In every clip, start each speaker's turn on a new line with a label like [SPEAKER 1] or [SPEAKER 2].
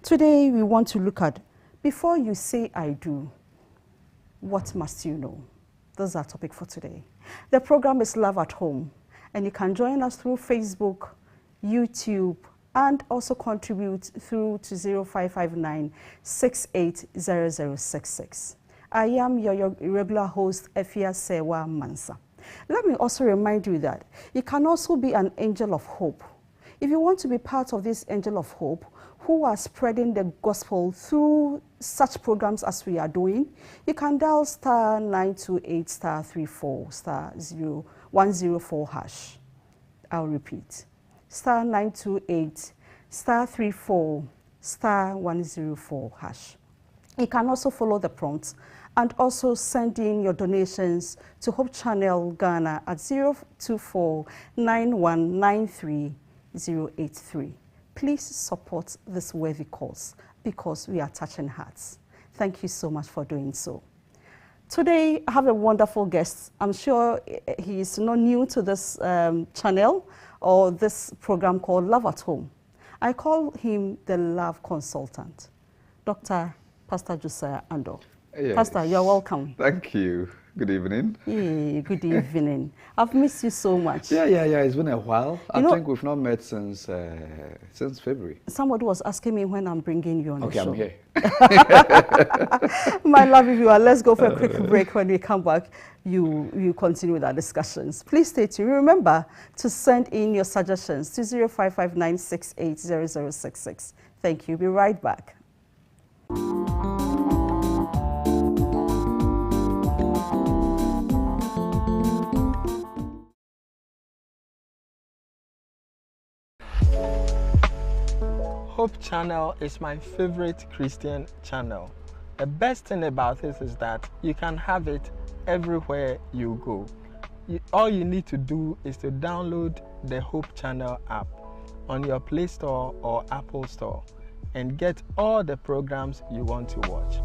[SPEAKER 1] Today we want to look at, before you say I do, what must you know? That's our topic for today. The program is Love at Home, and you can join us through Facebook, YouTube, and also contribute through to 0559 680066. I am your regular host, Efia Sewa Mansa. Let me also remind you that you can also be an angel of hope. If you want to be part of this angel of hope, who are spreading the gospel through such programs as we are doing, you can dial star 928 star 34 star 104 hash. I'll repeat, star 928 star 34 star 104 hash. You can also follow the prompts and also send in your donations to Hope Channel Ghana at 024 9193 083. Please support this worthy cause because we are touching hearts. Thank you so much for doing so. Today, I have a wonderful guest. I'm sure he is not new to this channel or this program called Love at Home. I call him the Love Consultant, Dr. Pastor Josiah Ando.
[SPEAKER 2] Yes.
[SPEAKER 1] Pastor, you're welcome.
[SPEAKER 2] Thank you. Good evening.
[SPEAKER 1] Yeah, good evening. I've missed you so much.
[SPEAKER 2] Yeah. It's been a while. I think we've not met since February.
[SPEAKER 1] Somebody was asking me when I'm bringing you on the show.
[SPEAKER 2] Okay, I'm
[SPEAKER 1] here. My lovely viewer, let's go for a quick break. When we come back, you continue with our discussions. Please stay tuned. Remember to send in your suggestions to 0559680066. Thank you. Be right back.
[SPEAKER 3] Hope Channel is my favorite Christian channel. The best thing about this is that you can have it everywhere you go. All you need to do is to download the Hope Channel app on your Play Store or Apple Store and get all the programs you want to watch.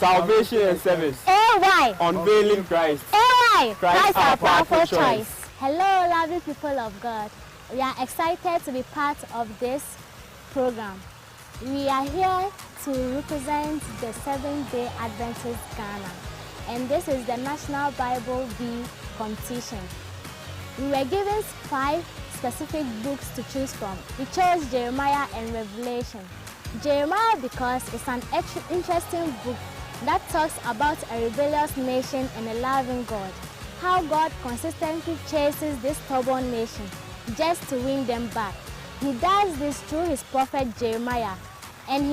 [SPEAKER 4] Salvation and service.
[SPEAKER 5] AY.
[SPEAKER 4] Unveiling Christ.
[SPEAKER 5] AY.
[SPEAKER 4] Christ our powerful choice.
[SPEAKER 5] Hello, lovely people of God. We are excited to be part of this program. We are here to represent the Seventh-day Adventist Ghana, and this is the National Bible V competition. We were given 5 specific books to choose from. We chose Jeremiah and Revelation. Jeremiah because it's an interesting book that talks about a rebellious nation and a loving God. How God consistently chases this stubborn nation just to win them back. He does this through his prophet Jeremiah. And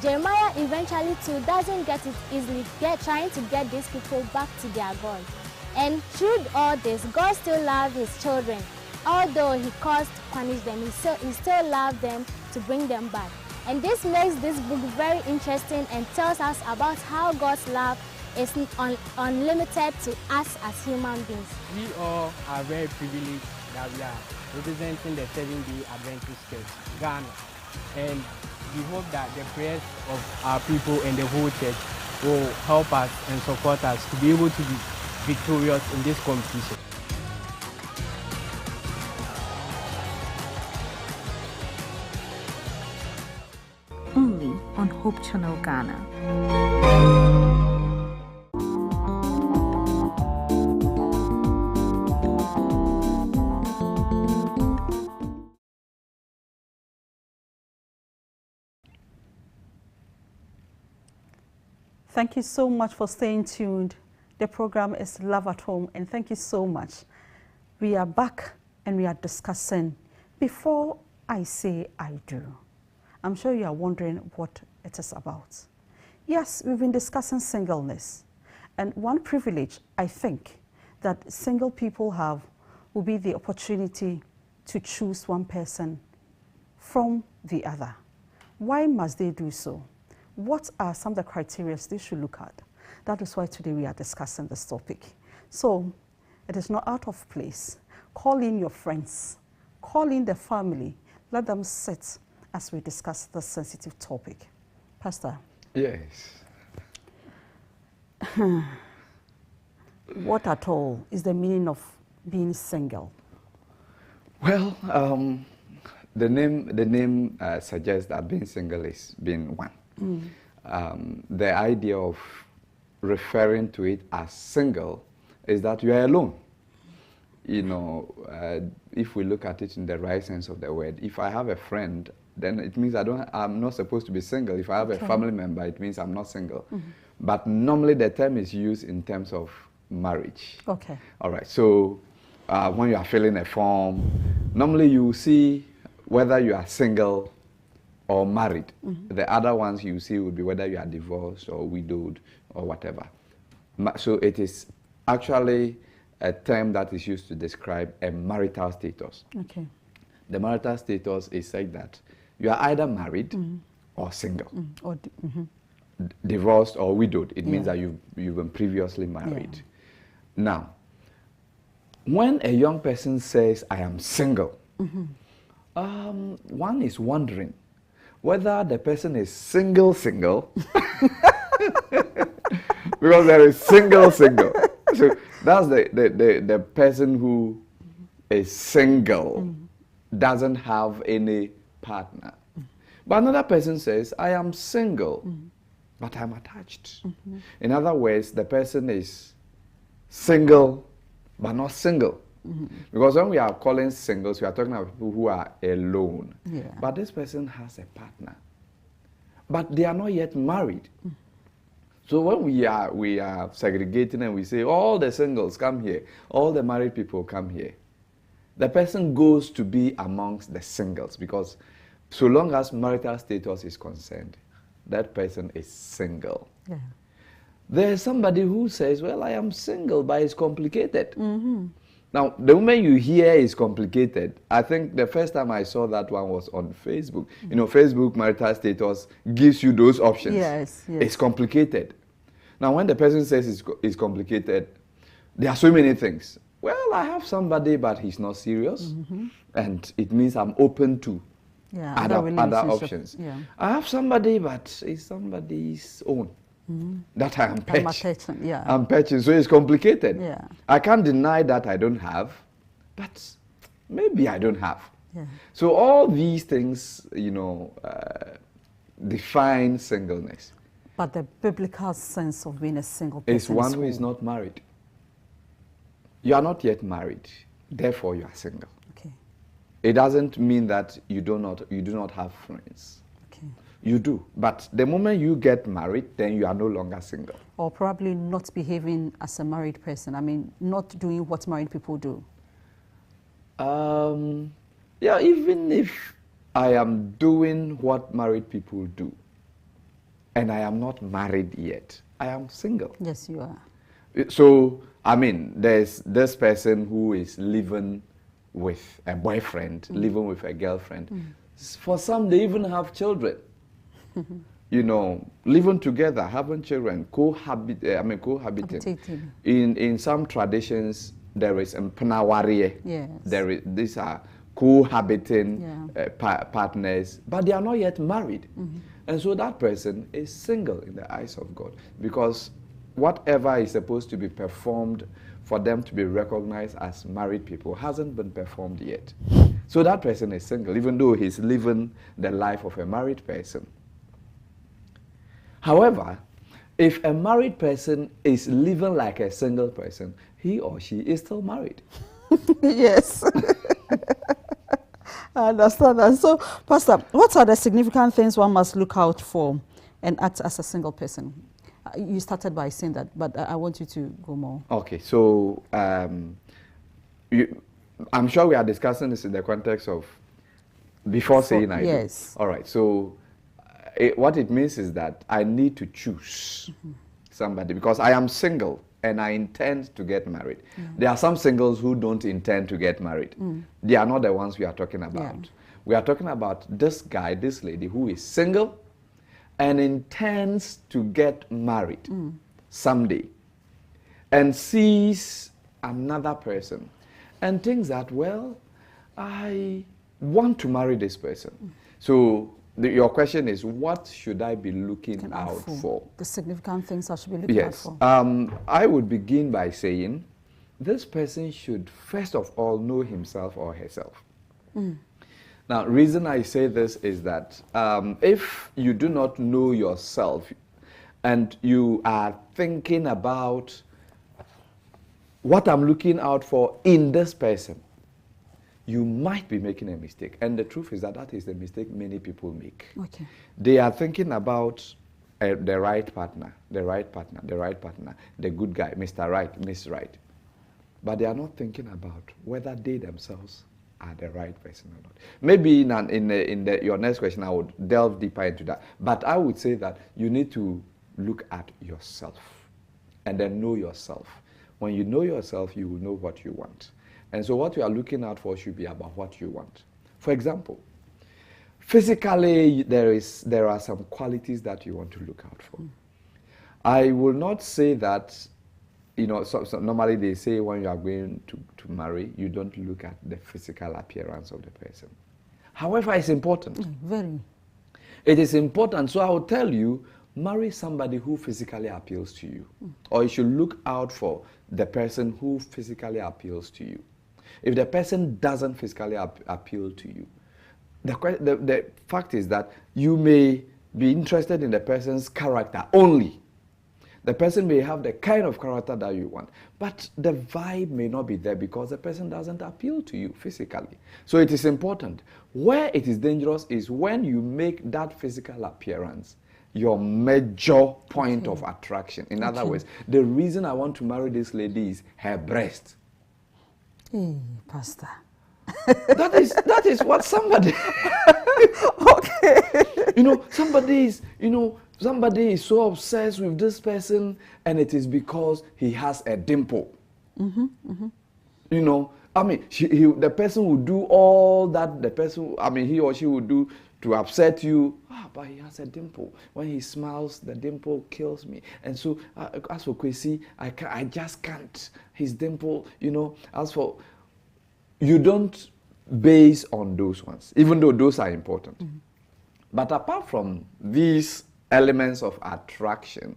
[SPEAKER 5] Jeremiah eventually too doesn't get it easily, trying to get these people back to their God. And through all this, God still loves his children. Although he caused to punish them, he still loves them to bring them back. And this makes this book very interesting and tells us about how God's love is unlimited to us as human beings.
[SPEAKER 4] We all are very privileged that we are representing the Seventh-day Adventist Church, Ghana. And we hope that the prayers of our people and the whole church will help us and support us to be able to be victorious in this competition.
[SPEAKER 6] Only on Hope Channel Ghana.
[SPEAKER 1] Thank you so much for staying tuned. The program is Love at Home, and thank you so much. We are back and we are discussing Before I Say I Do. I'm sure you are wondering what it is about. Yes, we've been discussing singleness. And one privilege I think that single people have will be the opportunity to choose one person from the other. Why must they do so? What are some of the criteria they should look at? That is why today we are discussing this topic. So it is not out of place. Call in your friends, call in the family, let them sit as we discuss this sensitive topic. Pastor.
[SPEAKER 2] Yes.
[SPEAKER 1] What at all is the meaning of being single?
[SPEAKER 2] Well, the name suggests that being single is being one. The idea of referring to it as single is that you are alone. You know, if we look at it in the right sense of the word, if I have a friend, then it means I'm not supposed to be single. If I have a family member, it means I'm not single. But normally the term is used in terms of marriage.
[SPEAKER 1] Okay.
[SPEAKER 2] All right. So when you are filling a form, normally you see whether you are single or married. The other ones you see will be whether you are divorced or widowed or whatever. So it is actually a term that is used to describe a marital status.
[SPEAKER 1] Okay.
[SPEAKER 2] The marital status is such that you are either married or single.
[SPEAKER 1] Or
[SPEAKER 2] Divorced or widowed. It means that you've been previously married. Now, when a young person says, I am single, one is wondering whether the person is single, because there is single. So that's the person who is single, doesn't have any partner. But another person says, I am single, but I'm attached. In other words, the person is single, but not single. Because when we are calling singles, we are talking about people who are alone. But this person has a partner. But they are not yet married. So when we are segregating and we say, all the singles come here, all the married people come here, the person goes to be amongst the singles, because so long as marital status is concerned, that person is single. There's somebody who says, well, I am single, but it's complicated. Now, the moment you hear is complicated, I think the first time I saw that one was on Facebook. You know, Facebook marital status gives you those options.
[SPEAKER 1] Yes.
[SPEAKER 2] It's complicated. Now, when the person says it's complicated, there are so many things. Well, I have somebody, but he's not serious. And it means I'm open to other options. I have somebody, but it's somebody's own. That I am patching. I'm patching, so it's complicated. I can't deny that I don't have, but maybe I don't have. So all these things, you know, define singleness.
[SPEAKER 1] But the biblical sense of being a single person
[SPEAKER 2] is one who is not married. You are not yet married, therefore you are single. It doesn't mean that you do not have friends. You do. But the moment you get married, then you are no longer single.
[SPEAKER 1] Or probably not behaving as a married person. I mean, not doing what married people do.
[SPEAKER 2] Yeah, even if I am doing what married people do, and I am not married yet, I am single.
[SPEAKER 1] Yes, you are.
[SPEAKER 2] So, I mean, there's this person who is living with a boyfriend, living with a girlfriend. For some, they even have children. You know, living together, having children, cohabiting. In some traditions, there is mpnawarie. These are cohabiting partners, but they are not yet married. And so that person is single in the eyes of God, because whatever is supposed to be performed for them to be recognized as married people hasn't been performed yet. So that person is single, even though he's living the life of a married person. However, if a married person is living like a single person, he or she is still married.
[SPEAKER 1] Yes. I understand that. So, Pastor, what are the significant things one must look out for and act as a single person? You started by saying that, but I want you to go more. Okay,
[SPEAKER 2] so I'm sure we are discussing this in the context of before saying I do.
[SPEAKER 1] Yes.
[SPEAKER 2] All right, so what it means is that I need to choose somebody, because I am single and I intend to get married. There are some singles who don't intend to get married. They are not the ones we are talking about. We are talking about this guy, this lady who is single and intends to get married someday, and sees another person and thinks that, well, I want to marry this person. So your question is, what should I be looking out for?
[SPEAKER 1] The significant things I should be looking out
[SPEAKER 2] Yes.
[SPEAKER 1] for.
[SPEAKER 2] I would begin by saying, this person should first of all know himself or herself. Now, reason I say this is that if you do not know yourself and you are thinking about what I'm looking out for in this person, you might be making a mistake. And the truth is that that is the mistake many people make.
[SPEAKER 1] Okay.
[SPEAKER 2] They are thinking about the right partner, the right partner, the right partner, the good guy, Mr. Right, Miss Right. But they are not thinking about whether they themselves are the right person or not. Maybe in your next question, I would delve deeper into that. But I would say that you need to look at yourself and then know yourself. When you know yourself, you will know what you want. And so what you are looking out for should be about what you want. For example, physically, there are some qualities that you want to look out for. I will not say that, you know, so normally they say when you are going to marry, you don't look at the physical appearance of the person. However, it's important.
[SPEAKER 1] Very.
[SPEAKER 2] It is important. So I will tell you, marry somebody who physically appeals to you. Or you should look out for the person who physically appeals to you. If the person doesn't physically appeal to you, the fact is that you may be interested in the person's character only. The person may have the kind of character that you want, but the vibe may not be there because the person doesn't appeal to you physically. So it is important. Where it is dangerous is when you make that physical appearance your major point of attraction. In other words, the reason I want to marry this lady is her breast.
[SPEAKER 1] Hey, Pastor.
[SPEAKER 2] That is what somebody.
[SPEAKER 1] Okay.
[SPEAKER 2] Somebody is so obsessed with this person, and it is because he has a dimple. You know, I mean, the person will do all that he or she will do to upset you. But he has a dimple. When he smiles, the dimple kills me. And so, as for Kwesi, I just can't. His dimple, you know, you don't base on those ones, even though those are important. But apart from these elements of attraction,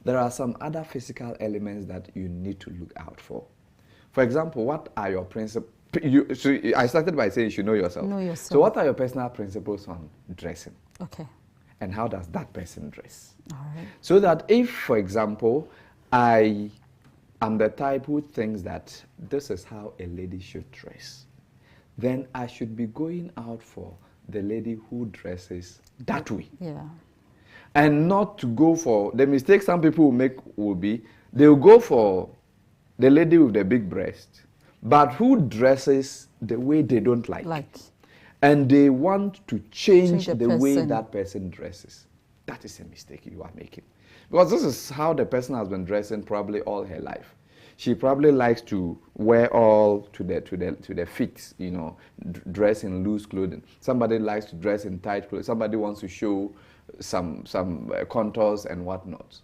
[SPEAKER 2] there are some other physical elements that you need to look out for. For example, what are your principles? So I started by saying you should know yourself.
[SPEAKER 1] Know yourself.
[SPEAKER 2] So what are your personal principles on dressing?
[SPEAKER 1] Okay.
[SPEAKER 2] And how does that person dress?
[SPEAKER 1] All right.
[SPEAKER 2] So that if, for example, I am the type who thinks that this is how a lady should dress, then I should be going out for the lady who dresses that way.
[SPEAKER 1] Yeah.
[SPEAKER 2] And not to go for, the mistake some people will make will be, they'll go for the lady with the big breast, but who dresses the way they don't like. And they want to change the way that person dresses. That is a mistake you are making. Because this is how the person has been dressing probably all her life. She probably likes to wear all to the feet, you know, dress in loose clothing. Somebody likes to dress in tight clothes. Somebody wants to show some contours and whatnot.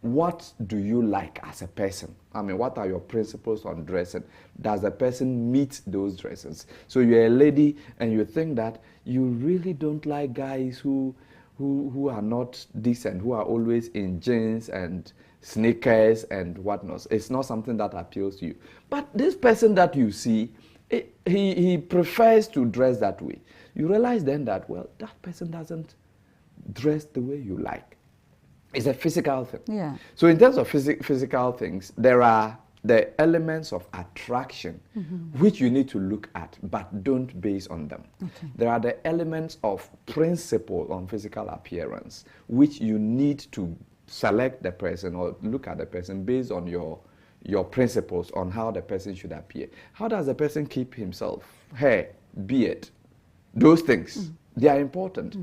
[SPEAKER 2] What do you like as a person? I mean, what are your principles on dressing? Does the person meet those dresses? So you're a lady and you think that you really don't like guys who are not decent, who are always in jeans and sneakers and whatnot. It's not something that appeals to you. But this person that you see, he prefers to dress that way. You realize then that, well, that person doesn't dress the way you like. It's a physical thing.
[SPEAKER 1] Yeah.
[SPEAKER 2] So in terms of physical things, there are the elements of attraction which you need to look at, but don't base on them.
[SPEAKER 1] Okay.
[SPEAKER 2] There are the elements of principle on physical appearance which you need to select the person or look at the person based on your principles on how the person should appear. How does the person keep himself? Hair, beard, those things, they are important.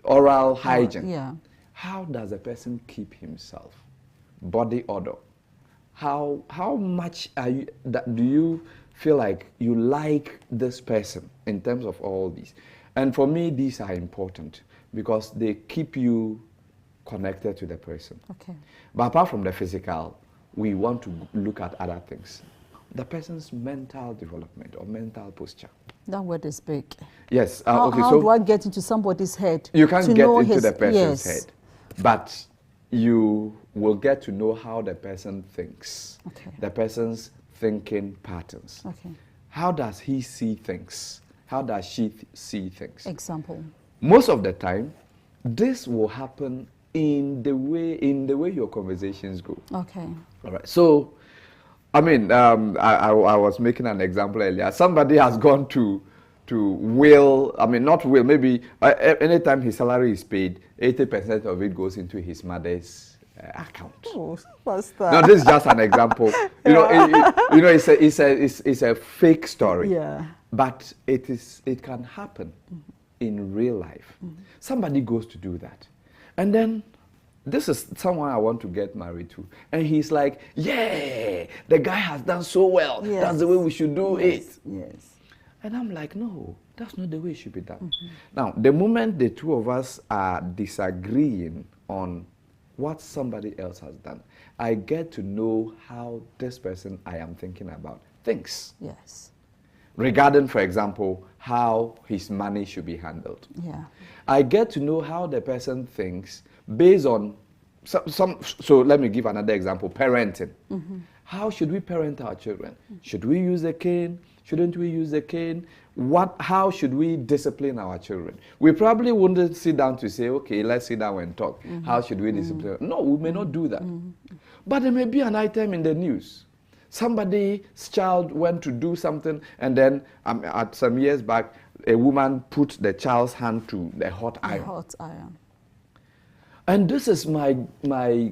[SPEAKER 2] Oral hygiene.
[SPEAKER 1] Yeah.
[SPEAKER 2] How does a person keep himself? Body odor. How much do you feel like you like this person in terms of all these? And for me, these are important because they keep you connected to the person.
[SPEAKER 1] Okay.
[SPEAKER 2] But apart from the physical, we want to look at other things. The person's mental development or mental posture.
[SPEAKER 1] That word is big.
[SPEAKER 2] Yes.
[SPEAKER 1] How,
[SPEAKER 2] okay.
[SPEAKER 1] how
[SPEAKER 2] So
[SPEAKER 1] do I get into somebody's head?
[SPEAKER 2] you can't
[SPEAKER 1] to
[SPEAKER 2] get
[SPEAKER 1] know
[SPEAKER 2] into
[SPEAKER 1] his,
[SPEAKER 2] the person's
[SPEAKER 1] yes.
[SPEAKER 2] head, but you will get to know how the person thinks.
[SPEAKER 1] Okay.
[SPEAKER 2] The person's thinking patterns.
[SPEAKER 1] Okay.
[SPEAKER 2] How does he see things? How does she see things?
[SPEAKER 1] Example.
[SPEAKER 2] Most of the time, this will happen in the way your conversations go.
[SPEAKER 1] Okay.
[SPEAKER 2] All right. So, I mean, I was making an example earlier. Somebody has gone to Will. I mean, not Will. Maybe anytime his salary is paid, 80% of it goes into his mother's account.
[SPEAKER 1] Oh, what's that?
[SPEAKER 2] No, this is just an example. You know, it's a fake story.
[SPEAKER 1] Yeah.
[SPEAKER 2] But it can happen in real life. Somebody goes to do that, and then this is someone I want to get married to, and he's like, "Yeah, the guy has done so well.
[SPEAKER 1] Yes.
[SPEAKER 2] That's the way we should do it."
[SPEAKER 1] Yes.
[SPEAKER 2] And I'm like, "No, that's not the way it should be done." Now, the moment the two of us are disagreeing on what somebody else has done, I get to know how this person I am thinking about thinks.
[SPEAKER 1] Yes.
[SPEAKER 2] Regarding, for example, how his money should be handled.
[SPEAKER 1] Yeah.
[SPEAKER 2] I get to know how the person thinks based on so let me give another example, parenting. How should we parent our children? Should we use a cane? Shouldn't we use a cane? How should we discipline our children? We probably wouldn't sit down to say, okay, let's sit down and talk. How should we discipline? No, we may not do that. But there may be an item in the news. Somebody's child went to do something, and then at some years back, a woman put the child's hand to the hot iron.
[SPEAKER 1] Hot iron.
[SPEAKER 2] And this is my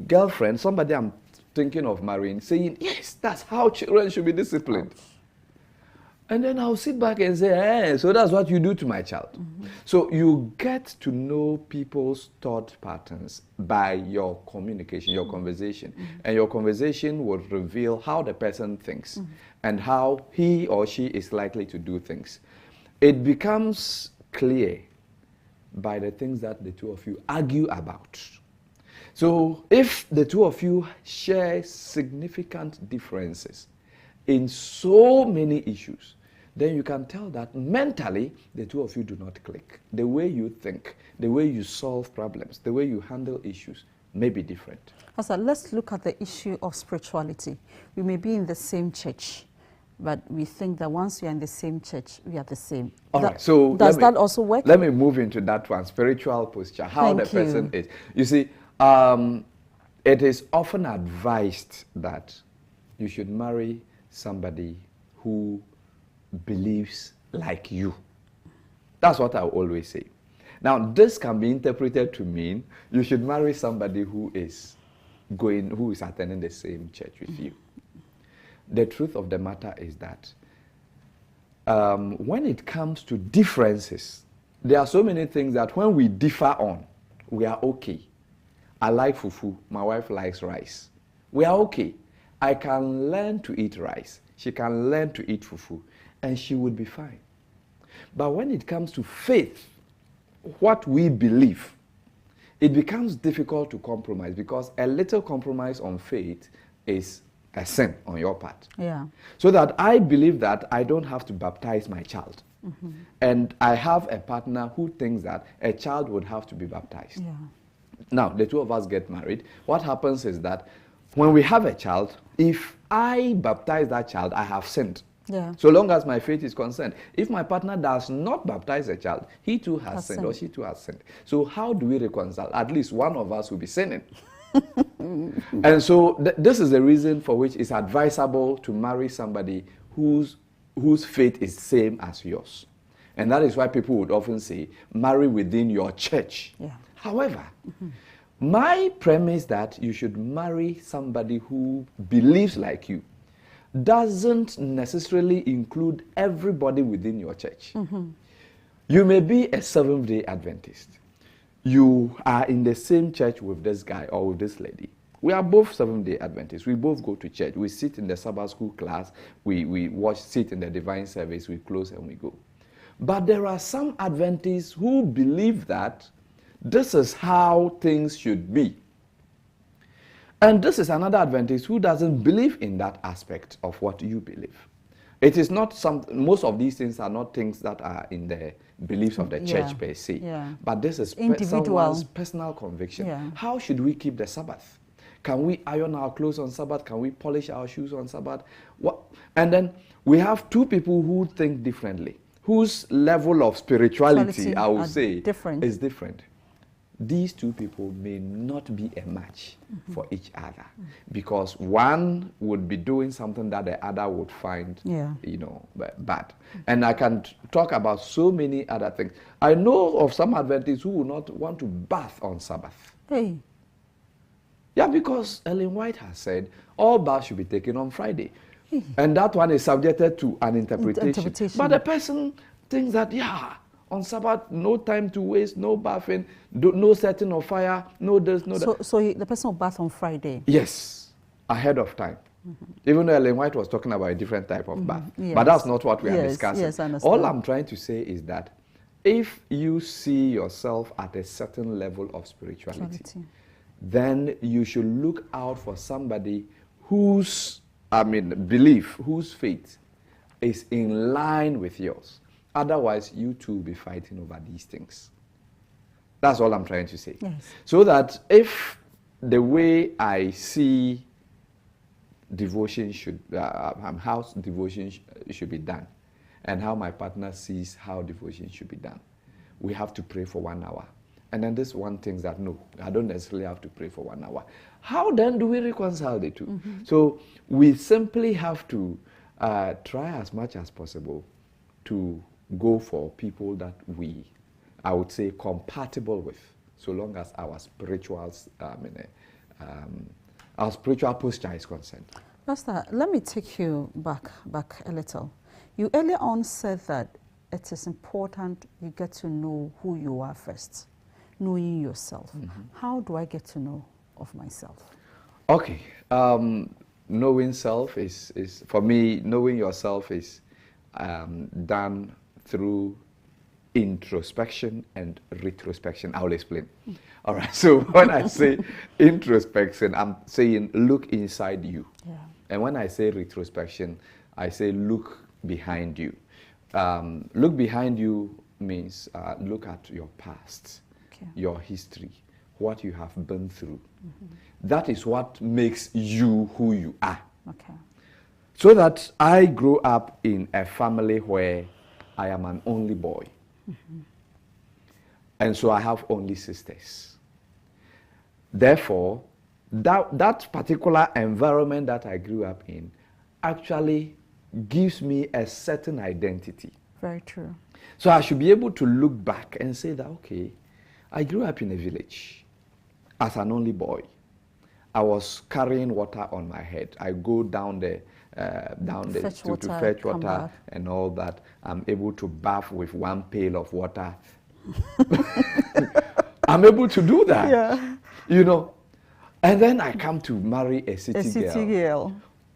[SPEAKER 2] girlfriend, somebody I'm thinking of marrying, saying, yes, that's how children should be disciplined. And then I'll sit back and say, hey, so that's what you do to my child. So you get to know people's thought patterns by your communication, your conversation. And your conversation will reveal how the person thinks and how he or she is likely to do things. It becomes clear by the things that the two of you argue about. So if the two of you share significant differences in so many issues, then you can tell that mentally the two of you do not click. The way you think, the way you solve problems, the way you handle issues may be different.
[SPEAKER 1] Pastor, let's look at the issue of spirituality. We may be in the same church, but we think that once we are in the same church, we are the same.
[SPEAKER 2] All right, so
[SPEAKER 1] does that also work?
[SPEAKER 2] Let me move into that one, spiritual posture, how the person is. You see, it is often advised that you should marry somebody who believes like you. That's what I always say. Now, this can be interpreted to mean you should marry somebody who is attending the same church with you. The truth of the matter is that when it comes to differences, there are so many things that when we differ on, we are okay. I like fufu, my wife likes rice. We are okay. I can learn to eat rice. She can learn to eat fufu, and she would be fine. But when it comes to faith, what we believe, it becomes difficult to compromise, because a little compromise on faith is a sin on your part.
[SPEAKER 1] Yeah.
[SPEAKER 2] So that I believe that I don't have to baptize my child. And I have a partner who thinks that a child would have to be baptized.
[SPEAKER 1] Yeah.
[SPEAKER 2] Now, the two of us get married. What happens is that when we have a child, if I baptize that child, I have sinned.
[SPEAKER 1] Yeah.
[SPEAKER 2] So long as my faith is concerned. If my partner does not baptize a child, he too has sinned, or she too has sinned. So how do we reconcile? At least one of us will be sinning. And so this is the reason for which it's advisable to marry somebody whose faith is same as yours. And that is why people would often say, marry within your church.
[SPEAKER 1] Yeah.
[SPEAKER 2] However, my premise that you should marry somebody who believes like you doesn't necessarily include everybody within your church. You may be a Seventh-day Adventist. You are in the same church with this guy or with this lady. We are both Seventh-day Adventists. We both go to church. We sit in the Sabbath school class. We sit in the divine service. We close and we go. But there are some Adventists who believe that this is how things should be. And this is another Adventist who doesn't believe in that aspect of what you believe. It is not most of these things are not things that are in the beliefs of the church per se.
[SPEAKER 1] Yeah.
[SPEAKER 2] But this is
[SPEAKER 1] Individual.
[SPEAKER 2] someone's personal conviction.
[SPEAKER 1] Yeah.
[SPEAKER 2] How should we keep the Sabbath? Can we iron our clothes on Sabbath? Can we polish our shoes on Sabbath? What? And then we have two people who think differently, whose level of spirituality, I would say, is different. These two people may not be a match for each other, because one would be doing something that the other would find, you know, bad. And I can talk about so many other things. I know of some Adventists who will not want to bath on Sabbath.
[SPEAKER 1] Hey.
[SPEAKER 2] Yeah, because Ellen White has said all baths should be taken on Friday. And that one is subjected to an interpretation. But the person thinks that, yeah, on Sabbath, no time to waste, no bathing, no setting of fire, no this, no that.
[SPEAKER 1] So the person will bath on Friday?
[SPEAKER 2] Yes, ahead of time. Even though Ellen White was talking about a different type of bath.
[SPEAKER 1] Yes.
[SPEAKER 2] But that's not what we are discussing.
[SPEAKER 1] Yes, I understand.
[SPEAKER 2] All I'm trying to say is that if you see yourself at a certain level of spirituality, then you should look out for somebody whose, belief, whose faith is in line with yours. Otherwise, you two will be fighting over these things. That's all I'm trying to say.
[SPEAKER 1] Yes.
[SPEAKER 2] So that if the way I see devotion should, how devotion should be done, and how my partner sees how devotion should be done, we have to pray for 1 hour. And then this one thinks that, no, I don't necessarily have to pray for 1 hour. How then do we reconcile the two? So we simply have to try as much as possible to go for people that we, I would say, compatible with, so long as our spiritual posture is concerned.
[SPEAKER 1] Pastor, let me take you back a little. You earlier on said that it is important you get to know who you are first, knowing yourself. How do I get to know of myself?
[SPEAKER 2] Okay, knowing self is for me, knowing yourself is done through introspection and retrospection. I'll explain. All right, so when I say introspection, I'm saying look inside you.
[SPEAKER 1] Yeah.
[SPEAKER 2] And when I say retrospection, I say look behind you. Look behind you means look at your past, your history, what you have been through. That is what makes you who you are.
[SPEAKER 1] Okay.
[SPEAKER 2] So that I grew up in a family where I am an only boy. And so I have only sisters. Therefore, that particular environment that I grew up in actually gives me a certain identity.
[SPEAKER 1] Very true.
[SPEAKER 2] So I should be able to look back and say that, okay, I grew up in a village as an only boy. I was carrying water on my head. I go down there to fetch water and all that. I'm able to bath with 1 pail of water. I'm able to do that.
[SPEAKER 1] Yeah.
[SPEAKER 2] You know. And then I come to marry a city girl.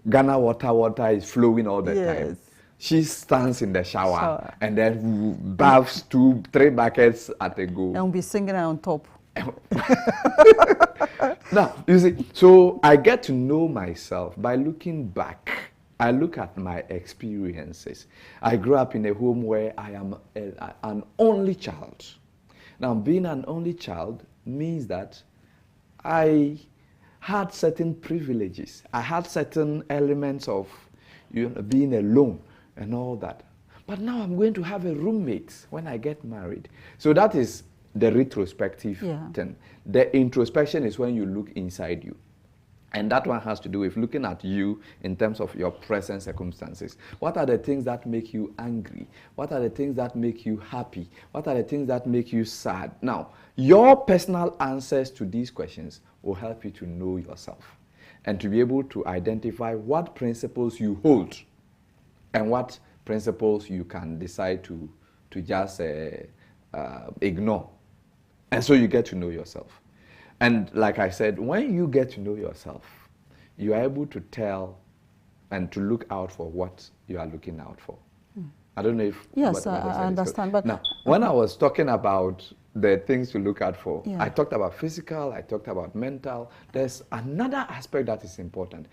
[SPEAKER 2] Ghana water is flowing all the time. She stands in the shower and then baths 2-3 buckets at a go.
[SPEAKER 1] And we'll be singing on top.
[SPEAKER 2] Now, you see, so I get to know myself by looking back. I look at my experiences. I grew up in a home where I am an only child. Now, being an only child means that I had certain privileges. I had certain elements of being alone and all that. But now I'm going to have a roommate when I get married. So that is the retrospective thing. The introspection is when you look inside you. And that one has to do with looking at you in terms of your present circumstances. What are the things that make you angry? What are the things that make you happy? What are the things that make you sad? Now, your personal answers to these questions will help you to know yourself and to be able to identify what principles you hold and what principles you can decide to just ignore. And so you get to know yourself. And like I said, when you get to know yourself, you are able to tell and to look out for what you are looking out for. I don't know if...
[SPEAKER 1] Yes, I understand. But
[SPEAKER 2] now, when I was talking about the things to look out for, I talked about physical, I talked about mental. There's another aspect that is important.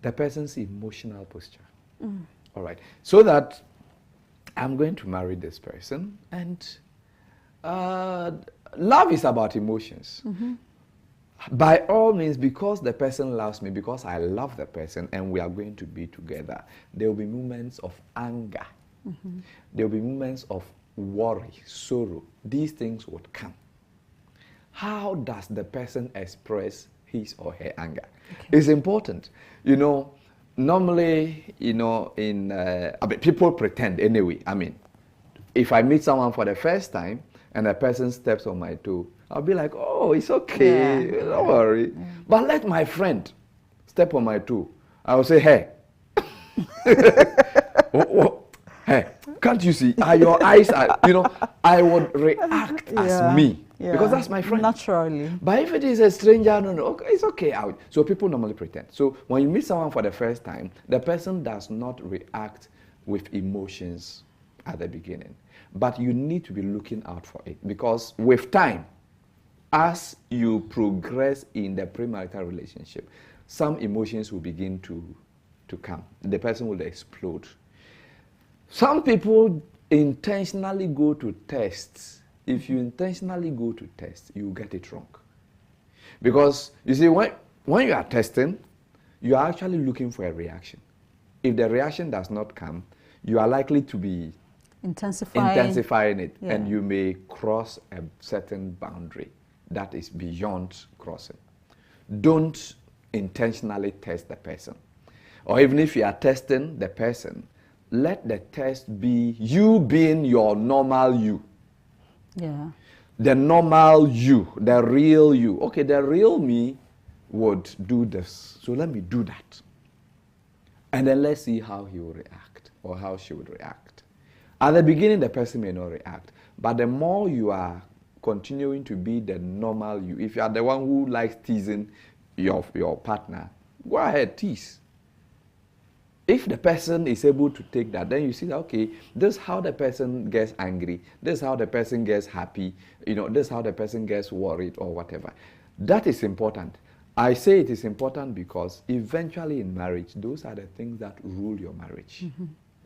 [SPEAKER 2] The person's emotional posture. All right. So that I'm going to marry this person, and love is about emotions. By all means, because the person loves me, because I love the person, and we are going to be together, there will be moments of anger. There will be moments of worry, sorrow. These things would come. How does the person express his or her anger? It's important. You know, normally, you know, I mean, people pretend anyway. I mean, if I meet someone for the first time and a person steps on my toe, I'll be like, oh, it's okay, don't worry. But let my friend step on my toe. I will say, hey. Hey, can't you see? Your eyes are, you know, I would react as me. Because that's my friend.
[SPEAKER 1] Naturally.
[SPEAKER 2] But if it is a stranger, no, okay, it's okay. So people normally pretend. So when you meet someone for the first time, the person does not react with emotions at the beginning. But you need to be looking out for it. Because with time, as you progress in the premarital relationship, some emotions will begin to come. The person will explode. Some people intentionally go to tests. If you intentionally go to test, you get it wrong. Because, you see, when you are testing, you are actually looking for a reaction. If the reaction does not come, you are likely to be intensifying it, and you may cross a certain boundary that is beyond crossing. Don't intentionally test the person. Or even if you are testing the person, let the test be you being your normal you.
[SPEAKER 1] Yeah.
[SPEAKER 2] The normal you, the real you. Okay, the real me would do this. So let me do that. And then let's see how he will react or how she would react. At the beginning, the person may not react. But the more you are continuing to be the normal you, if you are the one who likes teasing your partner, go ahead, tease. If the person is able to take that, then you see that, okay, this is how the person gets angry, this is how the person gets happy, you know, this is how the person gets worried or whatever. That is important. I say it is important because eventually in marriage, those are the things that rule your marriage.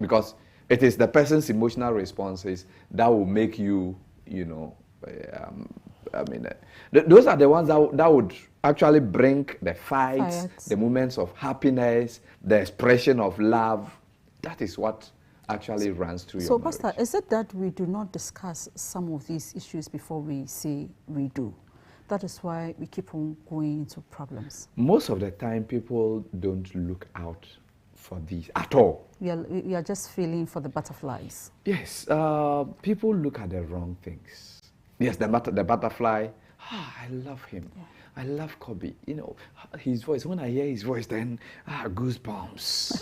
[SPEAKER 2] Because it is the person's emotional responses that will make you, you know, those are the ones that would actually bring the fights, the moments of happiness, the expression of love. That is what actually runs through your marriage. So,
[SPEAKER 1] Pastor, is it that we do not discuss some of these issues before we say we do? That is why we keep on going into problems.
[SPEAKER 2] Most of the time, people don't look out for these at all.
[SPEAKER 1] We are just feeling for the butterflies.
[SPEAKER 2] Yes, people look at the wrong things. Yes, the butterfly. I love him. Yeah. I love Kobe. You know, his voice. When I hear his voice, then goosebumps.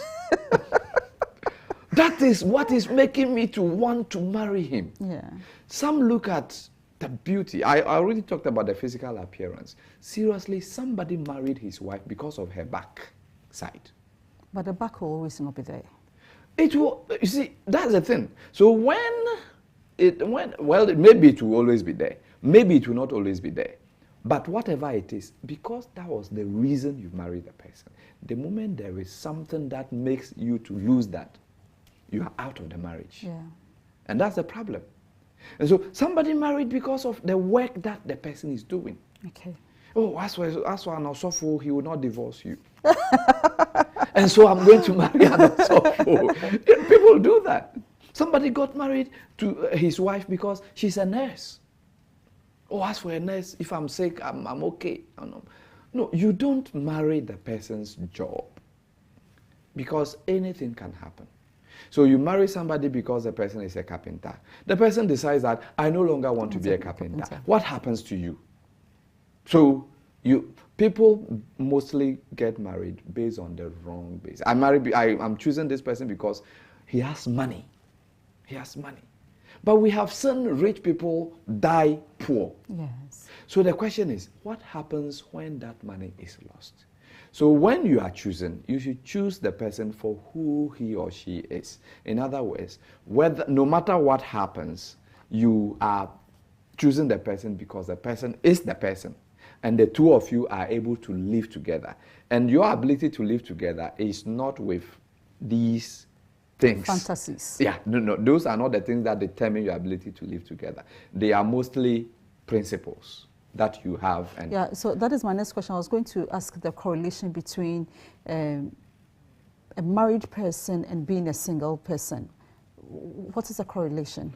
[SPEAKER 2] That is what is making me to want to marry him.
[SPEAKER 1] Yeah.
[SPEAKER 2] Some look at the beauty. I already talked about the physical appearance. Seriously, somebody married his wife because of her back side.
[SPEAKER 1] But the back will always not be there.
[SPEAKER 2] It will. You see, that's the thing. So maybe it will always be there. Maybe it will not always be there. But whatever it is, because that was the reason you married the person, the moment there is something that makes you to lose that, you are out of the marriage.
[SPEAKER 1] Yeah.
[SPEAKER 2] And that's the problem. And so somebody married because of the work that the person is doing.
[SPEAKER 1] Okay.
[SPEAKER 2] Oh, as for an Osofo, he will not divorce you. And so I'm going to marry an Osofo. People do that. Somebody got married to his wife because she's a nurse. Oh, as for a nurse, if I'm sick, I'm okay. No, you don't marry the person's job because anything can happen. So you marry somebody because the person is a carpenter. The person decides that I no longer want to be a carpenter. What happens to you? So people mostly get married based on the wrong basis. I'm choosing this person because he has money. He has money. But we have seen rich people die poor.
[SPEAKER 1] Yes.
[SPEAKER 2] So the question is, what happens when that money is lost? So when you are choosing, you should choose the person for who he or she is. In other words, no matter what happens, you are choosing the person because the person is the person. And the two of you are able to live together. And your ability to live together is not with these things.
[SPEAKER 1] Fantasies.
[SPEAKER 2] Yeah, no, those are not the things that determine your ability to live together. They are mostly principles that you have. And
[SPEAKER 1] yeah, so that is my next question. I was going to ask the correlation between a married person and being a single person. What is the correlation?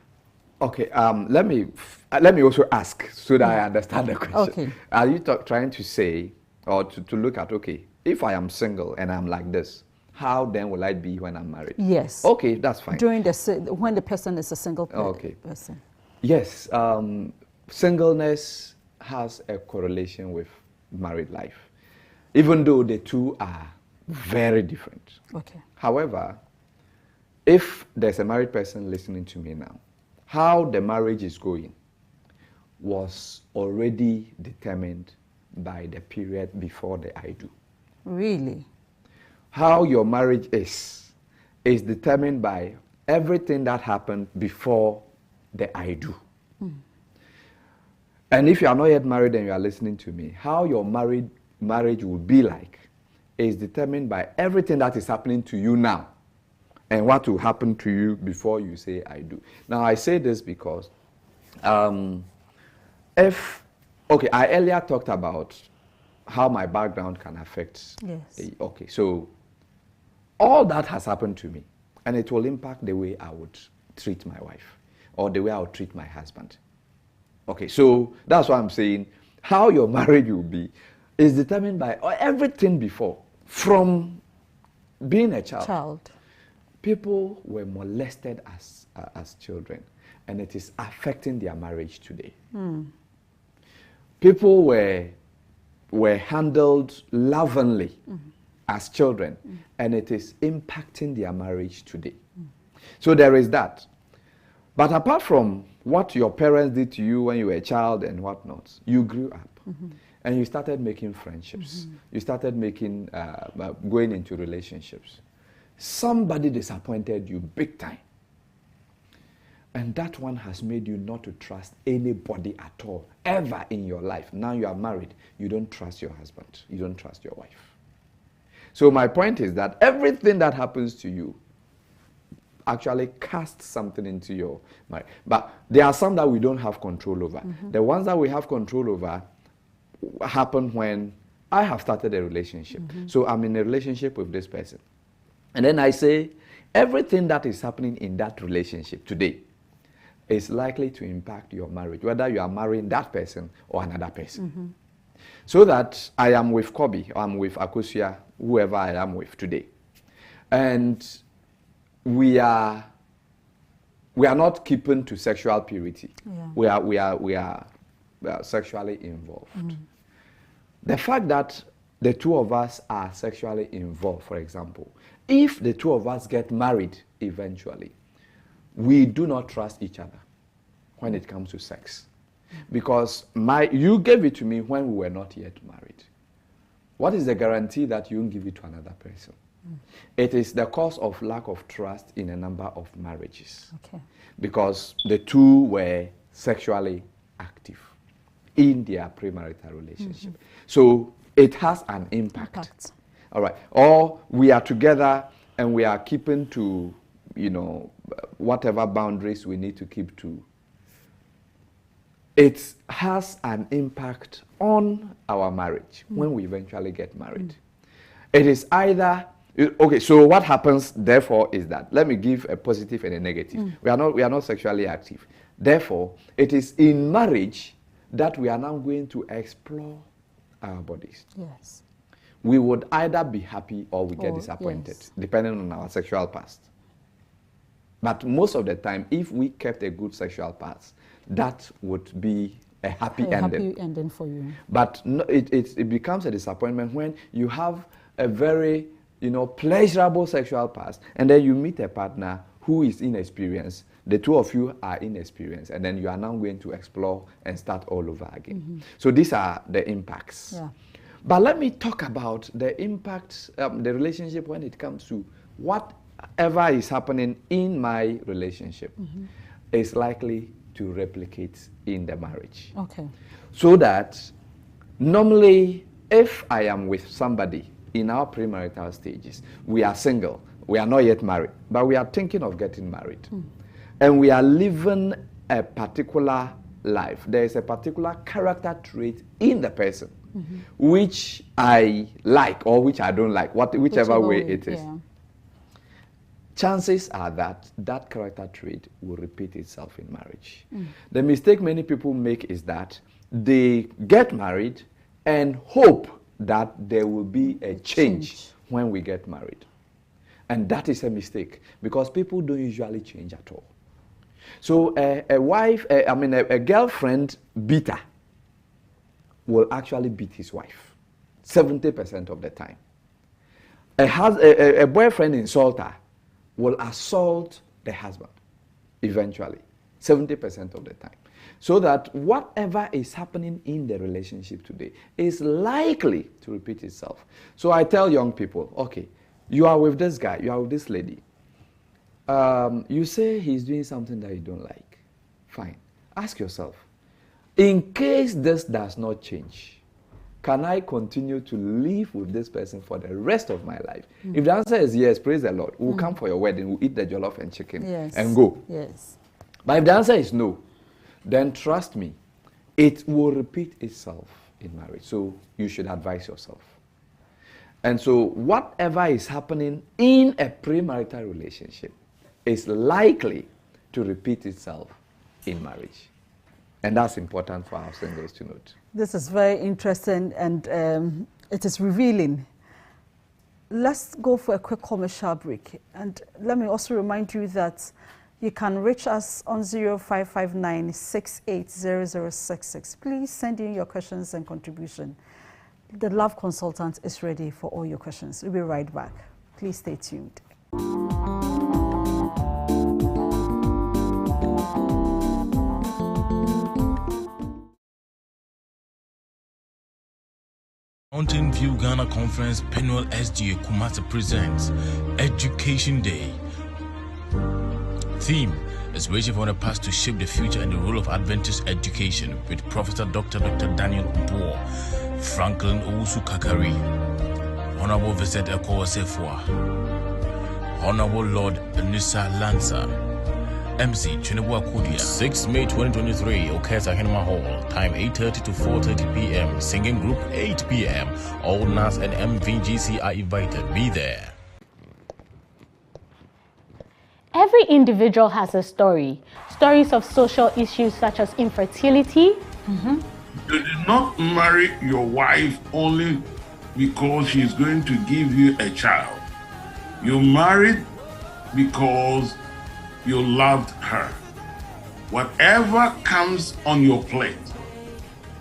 [SPEAKER 2] Okay, let me also ask so that I understand the question.
[SPEAKER 1] Okay.
[SPEAKER 2] Are you trying to say, or to look at, okay, if I am single and I'm like this, how then will I be when I'm married?
[SPEAKER 1] Yes.
[SPEAKER 2] Okay, that's fine.
[SPEAKER 1] When the person is a single person.
[SPEAKER 2] Yes, singleness has a correlation with married life, even though the two are very different.
[SPEAKER 1] Okay.
[SPEAKER 2] However, if there's a married person listening to me now, how the marriage is going was already determined by the period before the I do.
[SPEAKER 1] Really?
[SPEAKER 2] How your marriage is determined by everything that happened before the I do. And if you are not yet married and you are listening to me, how your marriage will be like is determined by everything that is happening to you now and what will happen to you before you say I do. Now I say this because I earlier talked about how my background can affect.
[SPEAKER 1] Yes.
[SPEAKER 2] Okay, so all that has happened to me, and it will impact the way I would treat my wife or the way I would treat my husband. Okay, so that's why I'm saying how your marriage will be is determined by everything before. From being a child. People were molested as children, and it is affecting their marriage today. People were handled lovingly as children, and it is impacting their marriage today. So there is that. But apart from what your parents did to you when you were a child and whatnot, you grew up. And you started making friendships. You started making, going into relationships. Somebody disappointed you big time. And that one has made you not to trust anybody at all, ever in your life. Now you are married, you don't trust your husband. You don't trust your wife. So my point is that everything that happens to you actually casts something into your mind. But there are some that we don't have control over. The ones that we have control over happen when I have started a relationship. So I'm in a relationship with this person. And then I say, everything that is happening in that relationship today is likely to impact your marriage, whether you are marrying that person or another person. So that I am with Kobe, or I'm with Akosia, whoever I am with today. And we are not keeping to sexual purity. Yeah. We are sexually involved. The fact that the two of us are sexually involved, for example, if the two of us get married eventually, we do not trust each other when it comes to sex. Because you gave it to me when we were not yet married. What is the guarantee that you won't give it to another person? It is the cause of lack of trust in a number of marriages. Okay. Because the two were sexually active in their premarital relationship. So it has an impact. All right. Or we are together and we are keeping to, whatever boundaries we need to keep to. It has an impact on our marriage when we eventually get married. It is either, okay, so what happens therefore is that, let me give a positive and a negative. We are not sexually active. Therefore, it is in marriage that we are now going to explore our bodies. Yes. We would either be happy or we get disappointed, depending on our sexual past. But most of the time, if we kept a good sexual past, that would be a happy ending.
[SPEAKER 1] Happy ending for you.
[SPEAKER 2] But no, it becomes a disappointment when you have a very, pleasurable sexual past, and then you meet a partner who is inexperienced. The two of you are inexperienced, and then you are now going to explore and start all over again. So these are the impacts. Yeah. But let me talk about the impact, the relationship when it comes to whatever is happening in my relationship is likely to replicate in the marriage. Okay. So that normally, if I am with somebody in our premarital stages, we are single, We are not yet married, but we are thinking of getting married. And we are living a particular life. There is a particular character trait in the person, which I like or which I don't like, whichever way it is.
[SPEAKER 1] Yeah.
[SPEAKER 2] Chances are that that character trait will repeat itself in marriage. The mistake many people make is that they get married and hope that there will be a change when we get married. And that is a mistake, because people don't usually change at all. So a girlfriend beater will actually beat his wife 70% of the time. A boyfriend insulter will assault the husband eventually 70% of the time. So that whatever is happening in the relationship today is likely to repeat itself. So I tell young people, okay, you are with this guy, you are with this lady. You say he's doing something that you don't like. Fine. Ask yourself, in case this does not change, can I continue to live with this person for the rest of my life? If the answer is yes, praise the Lord. We'll come for your wedding, we'll eat the jollof and chicken and go.
[SPEAKER 1] Yes.
[SPEAKER 2] But if the answer is no, then trust me, it will repeat itself in marriage. So you should advise yourself. And so whatever is happening in a premarital relationship is likely to repeat itself in marriage. And that's important for our singles to note.
[SPEAKER 1] This is very interesting, and it is revealing. Let's go for a quick commercial break. And let me also remind you that you can reach us on 0559 680066. Please send in your questions and contribution. The Love Consultant is ready for all your questions. We'll be right back. Please stay tuned.
[SPEAKER 7] Mountain View Ghana Conference Penuel SDA Kumasi presents Education Day. Theme: Inspiration for the past to shape the future and the role of Adventist education, with Professor Dr. Daniel Ubo, Franklin Owusu Kakari, Honorable Vincent Eko Osefua, Honorable Lord Anissa Lanza, MC Chinebua Kudia. 6 May 2023, Okesa Hinema Hall, time 8:30 to 4:30 p.m. Singing group 8 p.m. All NAS and MVGC are invited. Be there.
[SPEAKER 8] Every individual has a story. Stories of social issues such as infertility.
[SPEAKER 9] You did not marry your wife only because she's going to give you a child. You married because you loved her. Whatever comes on your plate,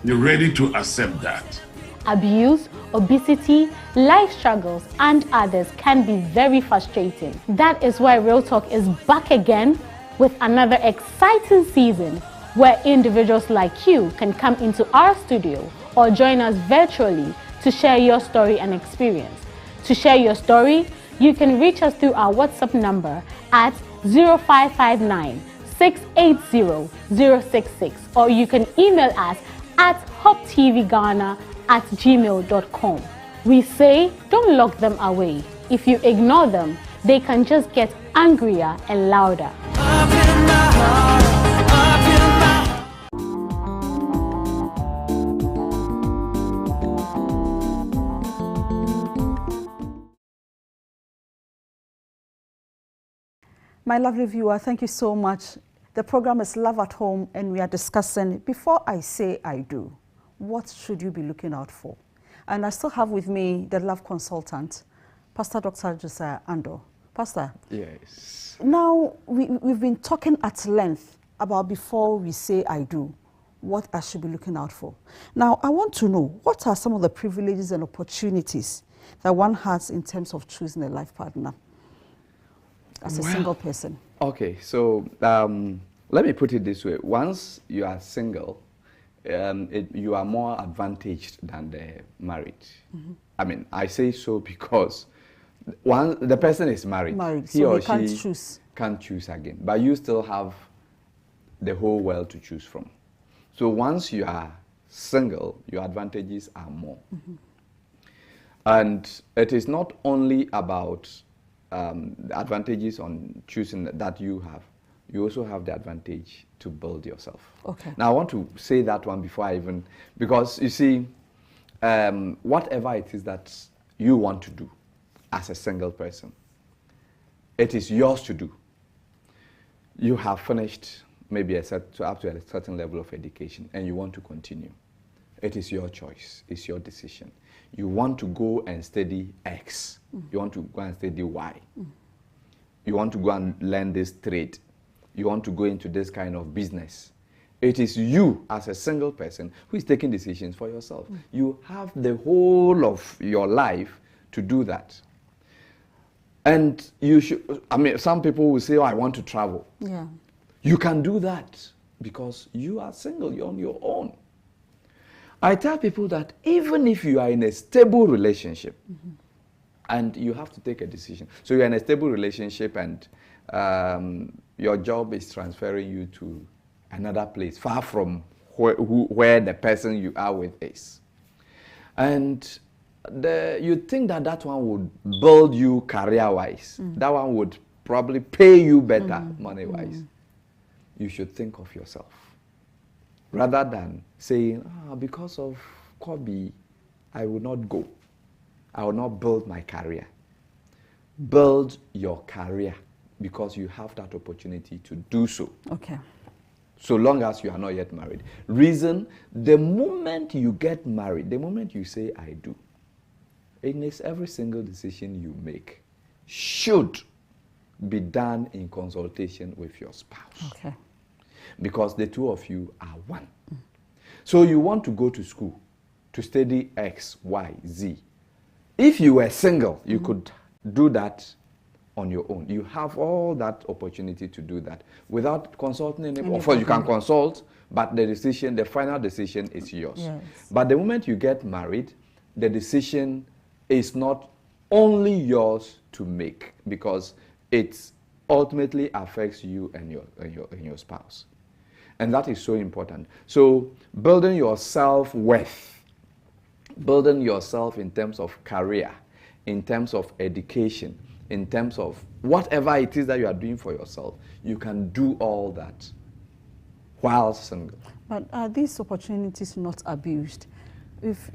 [SPEAKER 9] you're ready to accept that.
[SPEAKER 8] Abuse, obesity, life struggles, and others can be very frustrating. That is why Real Talk is back again with another exciting season where individuals like you can come into our studio or join us virtually to share your story and experience. To share your story, you can reach us through our WhatsApp number at 0559 680 066, or you can email us at hoptvghana@gmail.com. We say don't lock them away. If you ignore them, they can just get angrier and louder.
[SPEAKER 1] My lovely viewer, thank you so much. The program is Love at Home, and we are discussing, before I say I do, what should you be looking out for? And I still have with me the Love Consultant, Pastor Dr. Josiah Ando. Pastor.
[SPEAKER 2] Yes.
[SPEAKER 1] Now, we've been talking at length about before we say I do, what I should be looking out for. Now, I want to know, what are some of the privileges and opportunities that one has in terms of choosing a life partner as a single person?
[SPEAKER 2] Okay, so let me put it this way. Once you are single, you are more advantaged than the married. I mean, I say so because the person is married. He
[SPEAKER 1] so
[SPEAKER 2] or
[SPEAKER 1] he can't
[SPEAKER 2] she
[SPEAKER 1] choose.
[SPEAKER 2] Can't choose again. But you still have the whole world to choose from. So once you are single, your advantages are more. And it is not only about the advantages on choosing that you have, you also have the advantage to build yourself.
[SPEAKER 1] Okay.
[SPEAKER 2] Now, I want to say that one before I even, because you see, whatever it is that you want to do as a single person, it is yours to do. You have finished maybe up to a certain level of education and you want to continue. It is your choice. It's your decision. You want to go and study X. You want to go and study Y. You want to go and learn this trade. You want to go into this kind of business. It is you as a single person who is taking decisions for yourself. You have the whole of your life to do that. And you should, I mean, some people will say, oh, I want to travel.
[SPEAKER 1] Yeah.
[SPEAKER 2] You can do that because you are single, you're on your own. I tell people that even if you are in a stable relationship, and you have to take a decision. So you're in a stable relationship and your job is transferring you to another place, far from where the person you are with is. And you think that one would build you career-wise. That one would probably pay you better money-wise. You should think of yourself. Rather than saying, because of Kobe, I will not go. I will not build my career. Build your career because you have that opportunity to do so.
[SPEAKER 1] Okay.
[SPEAKER 2] So long as you are not yet married. Reason, the moment you get married, the moment you say, I do, it makes every single decision you make should be done in consultation with your spouse.
[SPEAKER 1] Okay.
[SPEAKER 2] Because the two of you are one. So you want to go to school to study X, Y, Z. If you were single, you could do that on your own. You have all that opportunity to do that without consulting anyone. Of course, you can consult, but the final decision is yours.
[SPEAKER 1] Yes.
[SPEAKER 2] But the moment you get married, the decision is not only yours to make because it ultimately affects you and your spouse. And that is so important. So building your self-worth, building yourself in terms of career, in terms of education, in terms of whatever it is that you are doing for yourself, you can do all that while single.
[SPEAKER 1] But are these opportunities not abused? If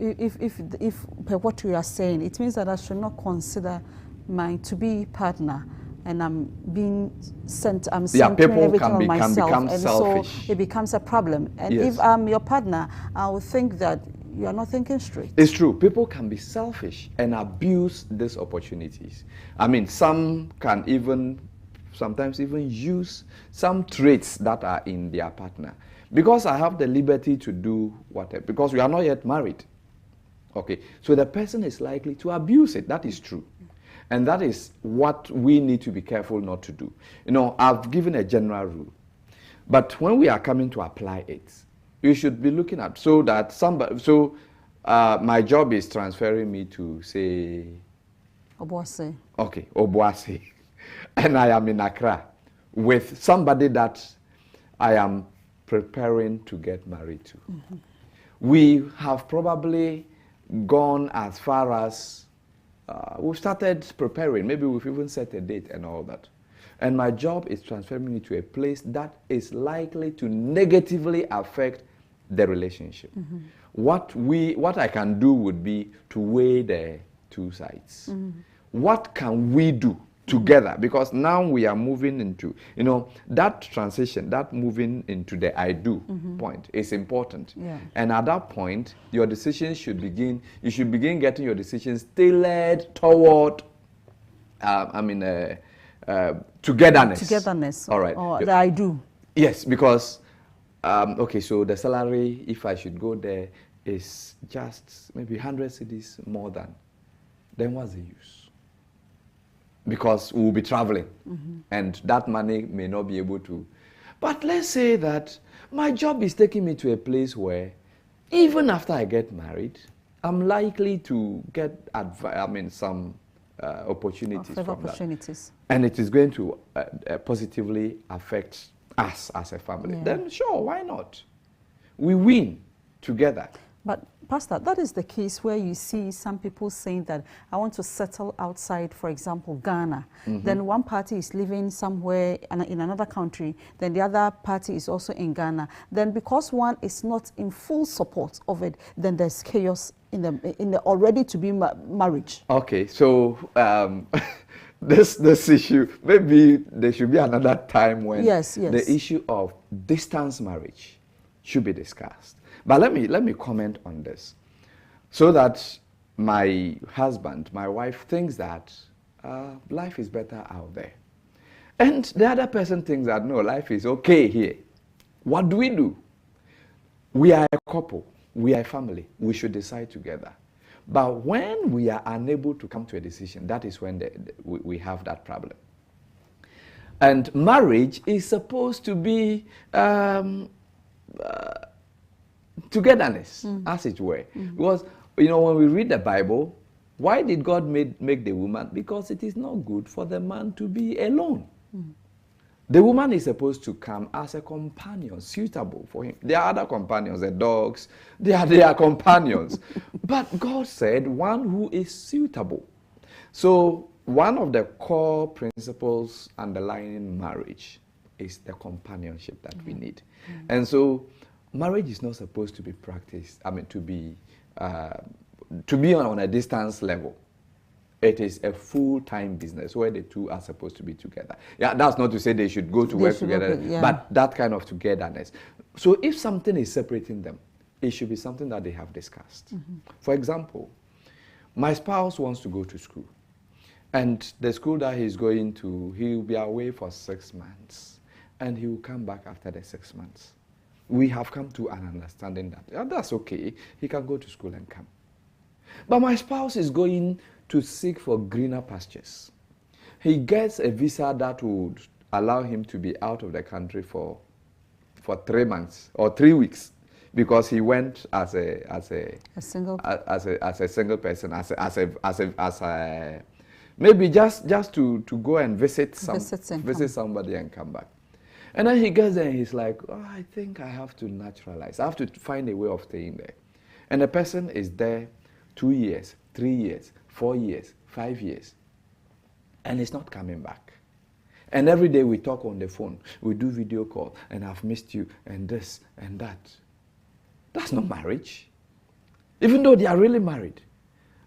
[SPEAKER 1] per what you are saying, it means that I should not consider my to-be partner and I'm being sent, I'm centering everything on myself, and
[SPEAKER 2] selfish.
[SPEAKER 1] So it becomes a problem. And
[SPEAKER 2] Yes.
[SPEAKER 1] if I'm your partner, I would think that you are not thinking straight.
[SPEAKER 2] It's true. People can be selfish and abuse these opportunities. I mean, some can sometimes even use some traits that are in their partner. Because I have the liberty to do whatever, because we are not yet married. Okay, so the person is likely to abuse it. That is true. And that is what we need to be careful not to do. You know, I've given a general rule. But when we are coming to apply it, you should be looking at so that somebody, my job is transferring me to, say,
[SPEAKER 1] Obuasi.
[SPEAKER 2] Okay, Obuasi. And I am in Accra with somebody that I am preparing to get married to. We have probably gone as far as we've started preparing. Maybe we've even set a date and all that. And my job is transferring me to a place that is likely to negatively affect the relationship. What I can do would be to weigh the two sides. What can we do together? Because now we are moving into, that transition, that moving into the I do point is important.
[SPEAKER 1] Yeah.
[SPEAKER 2] And at that point, your decisions should begin getting your decisions tailored toward, togetherness.
[SPEAKER 1] Togetherness.
[SPEAKER 2] All right.
[SPEAKER 1] Or the I do.
[SPEAKER 2] Yes, because, okay, so the salary, if I should go there, is just maybe 100 cedis more than, then what's the use? Because we'll be traveling, and that money may not be able to. But let's say that my job is taking me to a place where, even after I get married, I'm likely to get some opportunities from
[SPEAKER 1] opportunities.
[SPEAKER 2] that. And it is going to positively affect us as a family.
[SPEAKER 1] Yeah.
[SPEAKER 2] Then sure, why not? We win together.
[SPEAKER 1] But Pastor, that is the case where you see some people saying that I want to settle outside, for example, Ghana. Then one party is living somewhere in another country, then the other party is also in Ghana. Then because one is not in full support of it, then there's chaos in the already to be marriage.
[SPEAKER 2] Okay, so this issue, maybe there should be another time when the issue of distance marriage should be discussed. But let me comment on this, so that my husband, my wife thinks that life is better out there, and the other person thinks that no, life is okay here. What do? We are a couple, we are a family. We should decide together. But when we are unable to come to a decision, that is when we have that problem. And marriage is supposed to be togetherness, as it were. Because, you know, when we read the Bible, why did God make the woman? Because it is not good for the man to be alone. The woman is supposed to come as a companion, suitable for him. There are other companions, the dogs, they are companions. But God said one who is suitable. So one of the core principles underlying marriage is the companionship that we need. And so marriage is not supposed to be practiced, to be on a distance level. It is a full-time business where the two are supposed to be together. Yeah, that's not to say they should go to work together, but that kind of togetherness. So if something is separating them, it should be something that they have discussed. For example, my spouse wants to go to school, and the school that he's going to, he'll be away for 6 months, and he will come back after the 6 months. We have come to an understanding that that's okay, he can go to school and come. But my spouse is going to seek for greener pastures. He gets a visa that would allow him to be out of the country for 3 months or 3 weeks, because he went as a single person, maybe just to go and visit somebody and come back. And then he gets there and he's like, oh, I think I have to naturalize. I have to find a way of staying there. And the person is there 2 years, 3 years, 4 years, 5 years, and it's not coming back. And every day we talk on the phone, we do video call, and I've missed you, and this and that. That's not marriage, even though they are really married.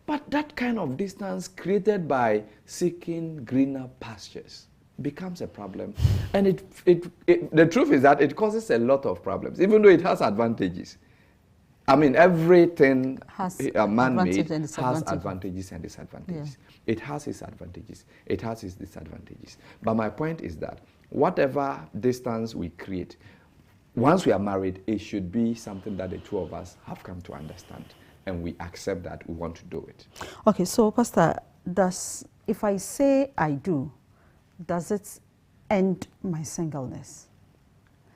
[SPEAKER 2] But that kind of distance created by seeking greener pastures becomes a problem. And the truth is that it causes a lot of problems, even though it has advantages. Everything man-made has advantages and disadvantages. Yeah. It has its advantages. It has its disadvantages. But my point is that whatever distance we create, once we are married, it should be something that the two of us have come to understand, and we accept that we want to do it.
[SPEAKER 1] Okay, so Pastor, if I say I do, does it end my singleness?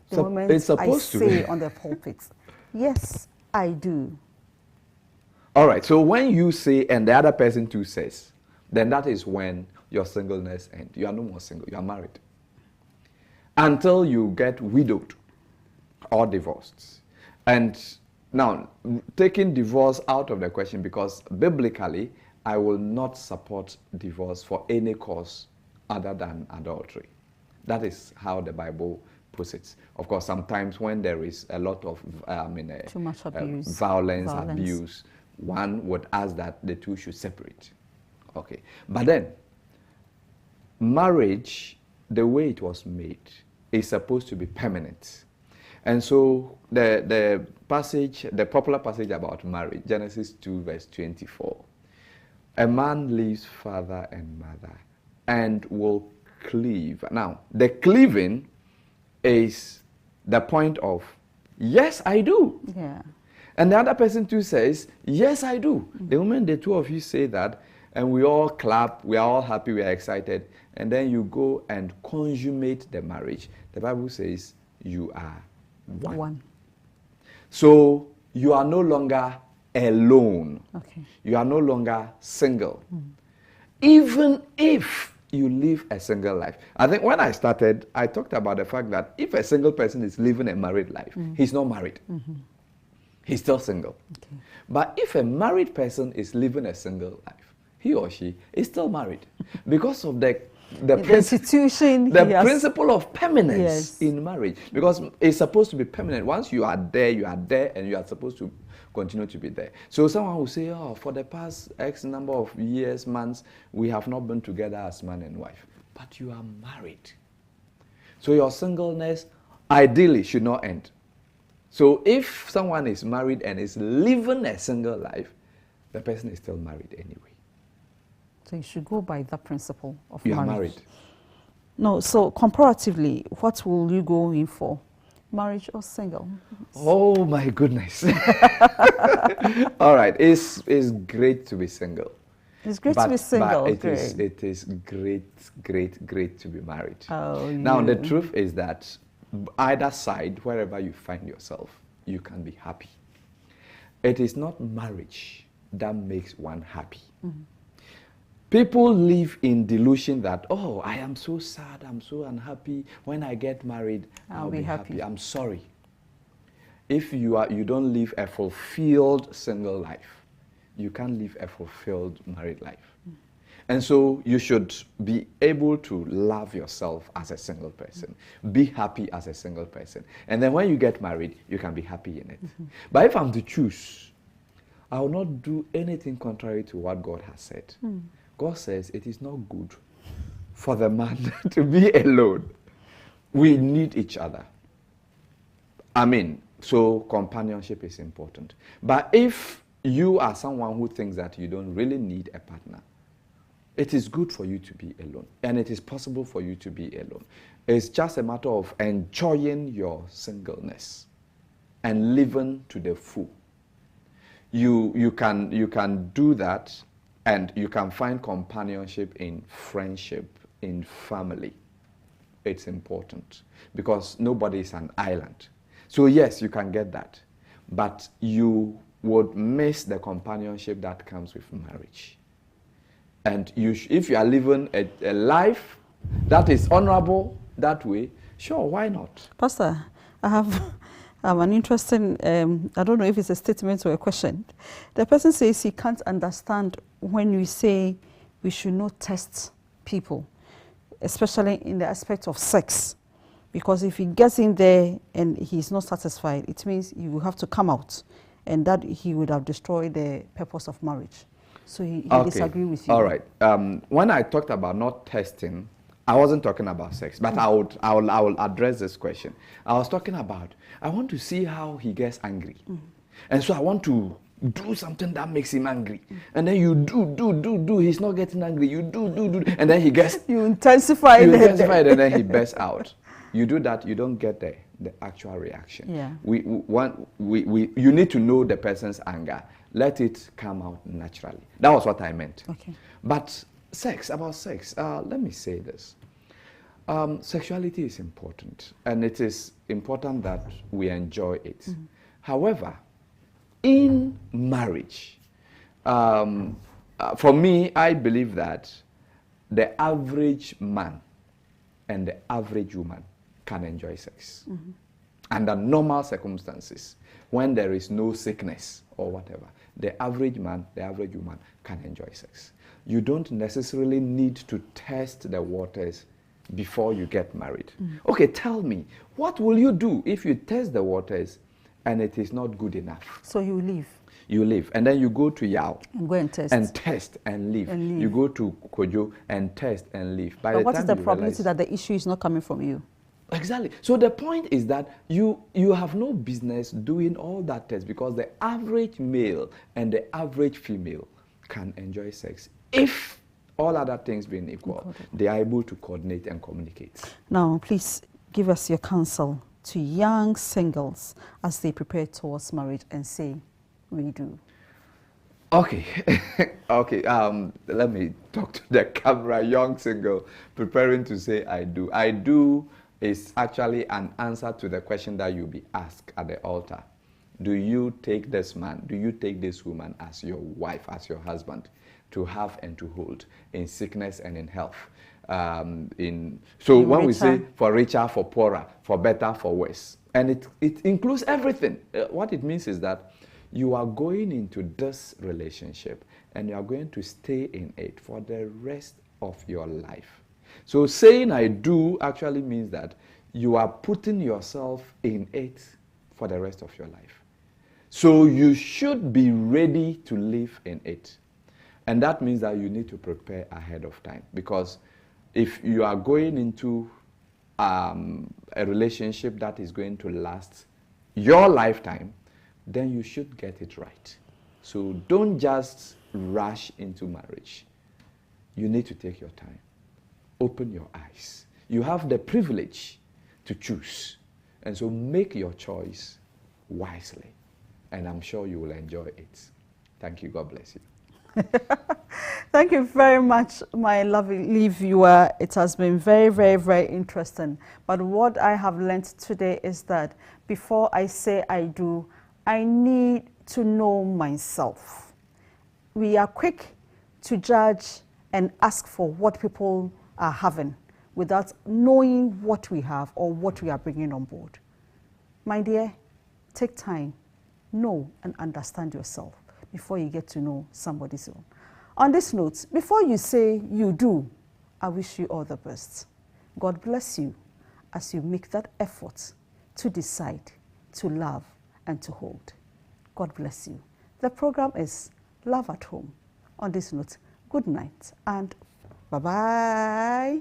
[SPEAKER 1] The moment
[SPEAKER 2] it's supposed
[SPEAKER 1] I say on the pulpit, yes, I do.
[SPEAKER 2] All right, so when you say and the other person too says, then that is when your singleness ends. You are no more single, you are married. Until you get widowed or divorced. And now, taking divorce out of the question, because biblically, I will not support divorce for any cause other than adultery. That is how the Bible puts it. Of course, sometimes when there is a lot of
[SPEAKER 1] too much abuse,
[SPEAKER 2] violence, abuse, one would ask that the two should separate. Okay, but then marriage, the way it was made, is supposed to be permanent. And so the popular passage about marriage, Genesis 2 verse 24, a man leaves father and mother and will cleave. Now, the cleaving is the point of, yes, I do.
[SPEAKER 1] Yeah.
[SPEAKER 2] And the other person too says, yes, I do. The moment the two of you say that, and we all clap, we are all happy, we are excited, and then you go and consummate the marriage, the Bible says you are one. So you are no longer alone.
[SPEAKER 1] Okay.
[SPEAKER 2] You are no longer single. Even if you live a single life. I think when I started, I talked about the fact that if a single person is living a married life, he's not married. He's still single.
[SPEAKER 1] Okay.
[SPEAKER 2] But if a married person is living a single life, he or she is still married because of the
[SPEAKER 1] institution,
[SPEAKER 2] the principle of permanence
[SPEAKER 1] Yes.
[SPEAKER 2] in marriage. Because it's supposed to be permanent. Once you are there, and you are supposed to continue to be there. So someone will say, oh, for the past X number of years, months, we have not been together as man and wife. But you are married. So your singleness ideally should not end. So if someone is married and is living a single life, the person is still married anyway.
[SPEAKER 1] So you should go by that principle of
[SPEAKER 2] You
[SPEAKER 1] marriage.
[SPEAKER 2] are married.
[SPEAKER 1] No, so comparatively, what will you go in for? Marriage or single?
[SPEAKER 2] Oh my goodness. All right, it's great to be single.
[SPEAKER 1] It's great to be single.
[SPEAKER 2] But it is great to be married.
[SPEAKER 1] Oh,
[SPEAKER 2] now, the truth is that either side, wherever you find yourself, you can be happy. It is not marriage that makes one happy. Mm-hmm. People live in delusion that, oh, I am so sad, I'm so unhappy. When I get married, I'll be happy. I'm sorry. If you don't live a fulfilled single life, you can't live a fulfilled married life. Mm. And so you should be able to love yourself as a single person, be happy as a single person. And then when you get married, you can be happy in it. Mm-hmm. But if I'm to choose, I will not do anything contrary to what God has said. Mm. God says it is not good for the man to be alone. We need each other. I mean, so companionship is important. But if you are someone who thinks that you don't really need a partner, it is good for you to be alone. And it is possible for you to be alone. It's just a matter of enjoying your singleness and living to the full. You can do that, and you can find companionship in friendship, in family. It's important because nobody is an island. So yes, you can get that, but you would miss the companionship that comes with marriage. And if you are living a life that is honorable that way, sure, why not?
[SPEAKER 1] Pastor, I have an interesting, I don't know if it's a statement or a question. The person says he can't understand when we say we should not test people, especially in the aspect of sex. Because if he gets in there and he's not satisfied, it means you will have to come out, and that he would have destroyed the purpose of marriage. So he disagrees with you.
[SPEAKER 2] All right. When I talked about not testing, I wasn't talking about sex, but I will address this question. I was talking about, I want to see how he gets angry. And so I want to do something that makes him angry. And then you do, he's not getting angry. You do, and then he gets...
[SPEAKER 1] You intensify it.
[SPEAKER 2] And then he bursts out. You do that, you don't get the actual reaction.
[SPEAKER 1] Yeah.
[SPEAKER 2] You need to know the person's anger. Let it come out naturally. That was what I meant.
[SPEAKER 1] Okay.
[SPEAKER 2] But about sex, let me say this. Sexuality is important, and it is important that we enjoy it. Mm-hmm. However, in marriage, for me, I believe that the average man and the average woman can enjoy sex. Mm-hmm. Under normal circumstances, when there is no sickness or whatever, the average man, the average woman can enjoy sex. You don't necessarily need to test the waters before you get married. Mm-hmm. Okay, tell me, what will you do if you test the waters and it is not good enough?
[SPEAKER 1] So you leave.
[SPEAKER 2] You leave, and then you go to Yao
[SPEAKER 1] and go and test.
[SPEAKER 2] And test and leave. You go to Kojo and test and leave.
[SPEAKER 1] But what is the probability that the issue is not coming from you?
[SPEAKER 2] Exactly. So the point is that you have no business doing all that test, because the average male and the average female can enjoy sex if all other things being equal. They are able to coordinate and communicate.
[SPEAKER 1] Now, please give us your counsel to young singles as they prepare towards marriage and say, we do.
[SPEAKER 2] Okay. Okay. Let me talk to the camera. Young single preparing to say I do. I do is actually an answer to the question that you'll be asked at the altar. Do you take this man, do you take this woman as your wife, as your husband, to have and to hold in sickness and in health? So when we say for richer, for poorer, for better, for worse, and it includes everything. What it means is that you are going into this relationship and you are going to stay in it for the rest of your life. So saying I do actually means that you are putting yourself in it for the rest of your life. So you should be ready to live in it. And that means that you need to prepare ahead of time. Because if you are going into a relationship that is going to last your lifetime, then you should get it right. So don't just rush into marriage. You need to take your time. Open your eyes. You have the privilege to choose. And so make your choice wisely. And I'm sure you will enjoy it. Thank you. God bless you.
[SPEAKER 1] Thank you very much, my lovely viewer. It has been very, very, very interesting. But what I have learned today is that before I say I do, I need to know myself. We are quick to judge and ask for what people are having without knowing what we have or what we are bringing on board. My dear, take time, know and understand yourself before you get to know somebody's own. On this note, before you say you do, I wish you all the best. God bless you as you make that effort to decide, to love, and to hold. God bless you. The program is Love at Home. On this note, good night and bye-bye.